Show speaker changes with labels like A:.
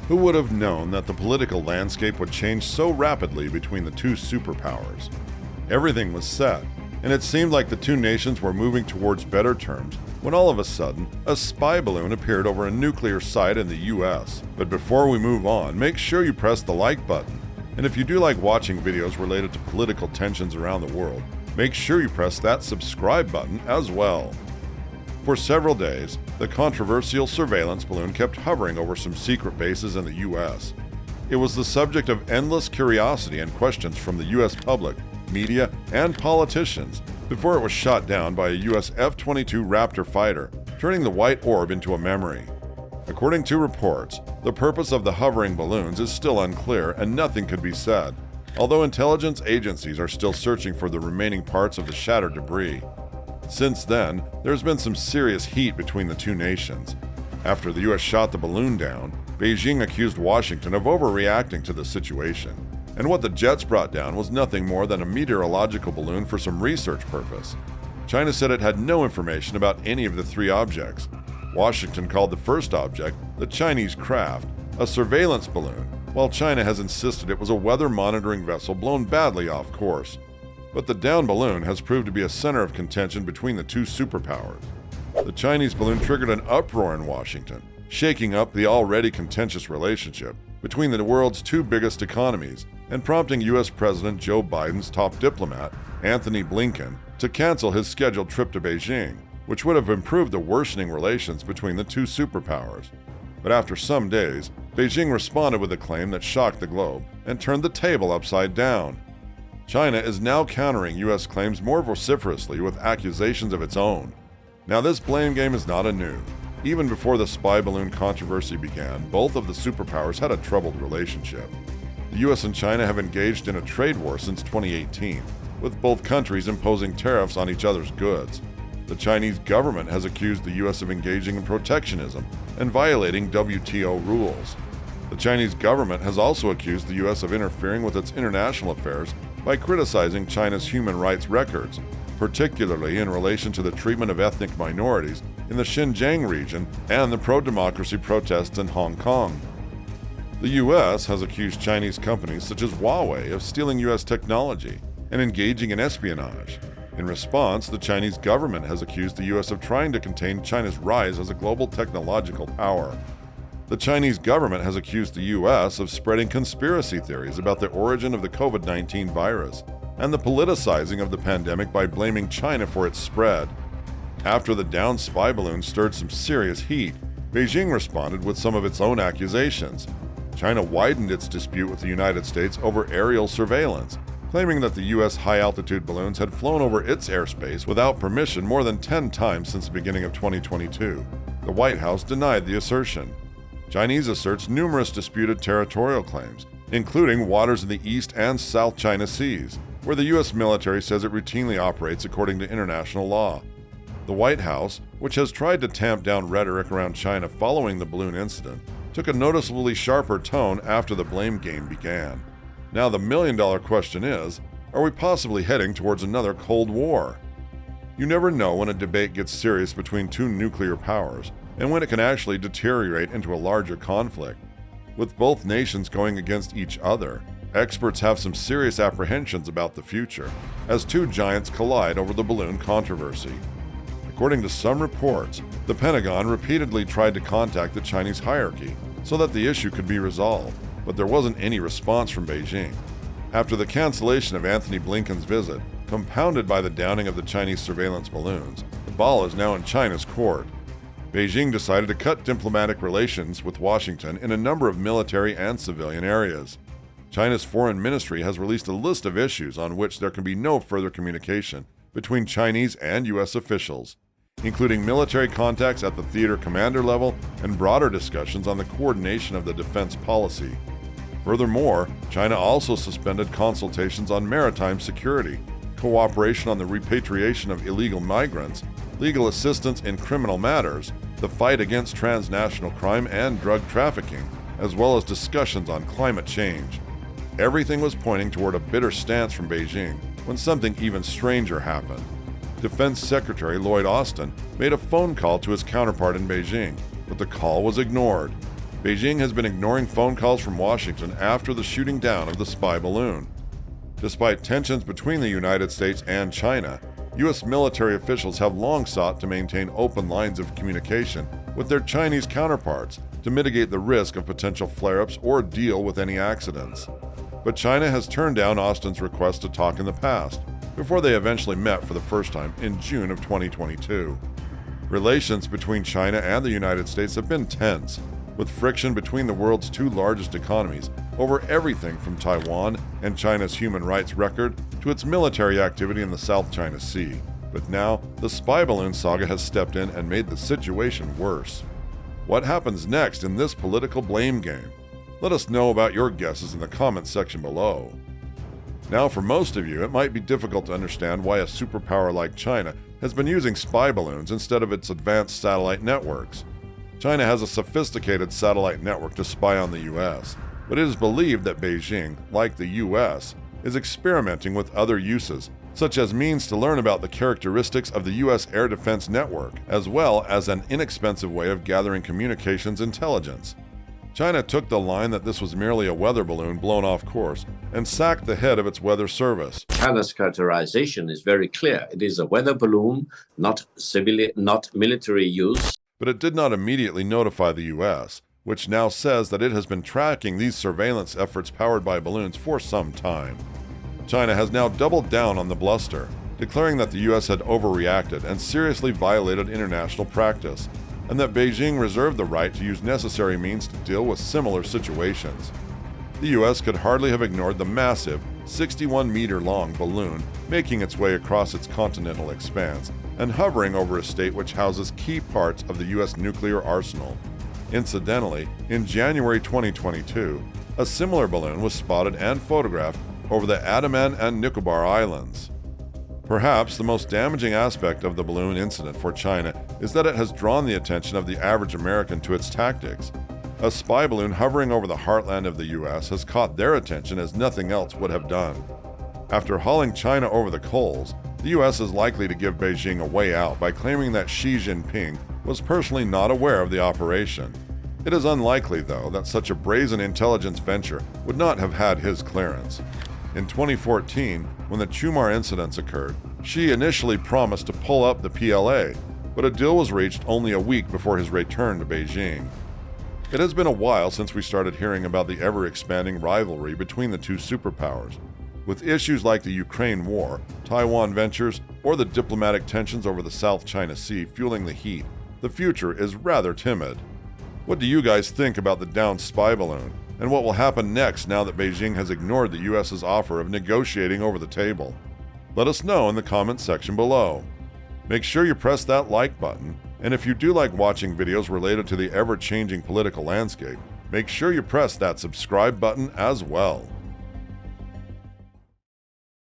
A: Who would have known that the political landscape would change so rapidly between the two superpowers? Everything was set, and it seemed like the two nations were moving towards better terms when all of a sudden, a spy balloon appeared over a nuclear site in the US. But before we move on, make sure you press the like button. And if you do like watching videos related to political tensions around the world, make sure you press that subscribe button as well. For several days, the controversial surveillance balloon kept hovering over some secret bases in the US. It was the subject of endless curiosity and questions from the US public, media, and politicians before it was shot down by a US F-22 Raptor fighter, turning the white orb into a memory. According to reports, the purpose of the hovering balloons is still unclear and nothing could be said, although intelligence agencies are still searching for the remaining parts of the shattered debris. Since then, there's been some serious heat between the two nations. After the US shot the balloon down, Beijing accused Washington of overreacting to the situation, and what the jets brought down was nothing more than a meteorological balloon for some research purpose. China said it had no information about any of the three objects. Washington called the first object the Chinese craft, a surveillance balloon, while China has insisted it was a weather monitoring vessel blown badly off course. But the down balloon has proved to be a center of contention between the two superpowers. The Chinese balloon triggered an uproar in Washington, shaking up the already contentious relationship between the world's two biggest economies and prompting U.S. President Joe Biden's top diplomat, Anthony Blinken, to cancel his scheduled trip to Beijing, which would have improved the worsening relations between the two superpowers. But after some days, Beijing responded with a claim that shocked the globe and turned the table upside down. China is now countering U.S. claims more vociferously with accusations of its own. Now, this blame game is not anew. Even before the spy balloon controversy began, both of the superpowers had a troubled relationship. The U.S. and China have engaged in a trade war since 2018, with both countries imposing tariffs on each other's goods. The Chinese government has accused the U.S. of engaging in protectionism and violating WTO rules. The Chinese government has also accused the U.S. of interfering with its international affairs by criticizing China's human rights records, particularly in relation to the treatment of ethnic minorities in the Xinjiang region and the pro-democracy protests in Hong Kong. The U.S. has accused Chinese companies such as Huawei of stealing U.S. technology and engaging in espionage. In response, the Chinese government has accused the U.S. of trying to contain China's rise as a global technological power. The Chinese government has accused the U.S. of spreading conspiracy theories about the origin of the COVID-19 virus and the politicizing of the pandemic by blaming China for its spread. After the downed spy balloon stirred some serious heat, Beijing responded with some of its own accusations. China widened its dispute with the United States over aerial surveillance, claiming that the U.S. high-altitude balloons had flown over its airspace without permission more than 10 times since the beginning of 2022. The White House denied the assertion. Chinese asserts numerous disputed territorial claims, including waters in the East and South China Seas, where the U.S. military says it routinely operates according to international law. The White House, which has tried to tamp down rhetoric around China following the balloon incident, took a noticeably sharper tone after the blame game began. Now the million-dollar question is, are we possibly heading towards another Cold War? You never know when a debate gets serious between two nuclear powers, and when it can actually deteriorate into a larger conflict. With both nations going against each other, experts have some serious apprehensions about the future, as two giants collide over the balloon controversy. According to some reports, the Pentagon repeatedly tried to contact the Chinese hierarchy so that the issue could be resolved, but there wasn't any response from Beijing. After the cancellation of Anthony Blinken's visit, compounded by the downing of the Chinese surveillance balloons, the ball is now in China's court. Beijing decided to cut diplomatic relations with Washington in a number of military and civilian areas. China's foreign ministry has released a list of issues on which there can be no further communication between Chinese and U.S. officials, including military contacts at the theater commander level and broader discussions on the coordination of the defense policy. Furthermore, China also suspended consultations on maritime security, cooperation on the repatriation of illegal migrants, legal assistance in criminal matters, the fight against transnational crime and drug trafficking, as well as discussions on climate change. Everything was pointing toward a bitter stance from Beijing when something even stranger happened. Defense Secretary Lloyd Austin made a phone call to his counterpart in Beijing, but the call was ignored. Beijing has been ignoring phone calls from Washington after the shooting down of the spy balloon. Despite tensions between the United States and China, U.S. military officials have long sought to maintain open lines of communication with their Chinese counterparts to mitigate the risk of potential flare-ups or deal with any accidents. But China has turned down Austin's request to talk in the past, before they eventually met for the first time in June of 2022. Relations between China and the United States have been tense, with friction between the world's two largest economies over everything from Taiwan and China's human rights record to its military activity in the South China Sea. But now, the spy balloon saga has stepped in and made the situation worse. What happens next in this political blame game? Let us know about your guesses in the comments section below. Now, for most of you, it might be difficult to understand why a superpower like China has been using spy balloons instead of its advanced satellite networks. China has a sophisticated satellite network to spy on the US, but it is believed that Beijing, like the US, is experimenting with other uses, such as means to learn about the characteristics of the US air defense network, as well as an inexpensive way of gathering communications intelligence. China took the line that this was merely a weather balloon blown off course and sacked the head of its weather service.
B: China's characterization is very clear. It is a weather balloon, not military use.
A: But it did not immediately notify the US, which now says that it has been tracking these surveillance efforts powered by balloons for some time. China has now doubled down on the bluster, declaring that the US had overreacted and seriously violated international practice, and that Beijing reserved the right to use necessary means to deal with similar situations. The US could hardly have ignored the massive, 61-meter-long balloon making its way across its continental expanse and hovering over a state which houses key parts of the US nuclear arsenal. Incidentally, in January 2022, a similar balloon was spotted and photographed over the Andaman and Nicobar Islands. Perhaps the most damaging aspect of the balloon incident for China is that it has drawn the attention of the average American to its tactics. A spy balloon hovering over the heartland of the US has caught their attention as nothing else would have done. After hauling China over the coals, the US is likely to give Beijing a way out by claiming that Xi Jinping was personally not aware of the operation. It is unlikely, though, that such a brazen intelligence venture would not have had his clearance. In 2014, when the Chumar incidents occurred, Xi initially promised to pull up the PLA, but a deal was reached only a week before his return to Beijing. It has been a while since we started hearing about the ever-expanding rivalry between the two superpowers. With issues like the Ukraine war, Taiwan ventures, or the diplomatic tensions over the South China Sea fueling the heat, the future is rather timid. What do you guys think about the downed spy balloon? And what will happen next now that Beijing has ignored the US's offer of negotiating over the table? Let us know in the comments section below. Make sure you press that like button, and if you do like watching videos related to the ever-changing political landscape, make sure you press that subscribe button as well.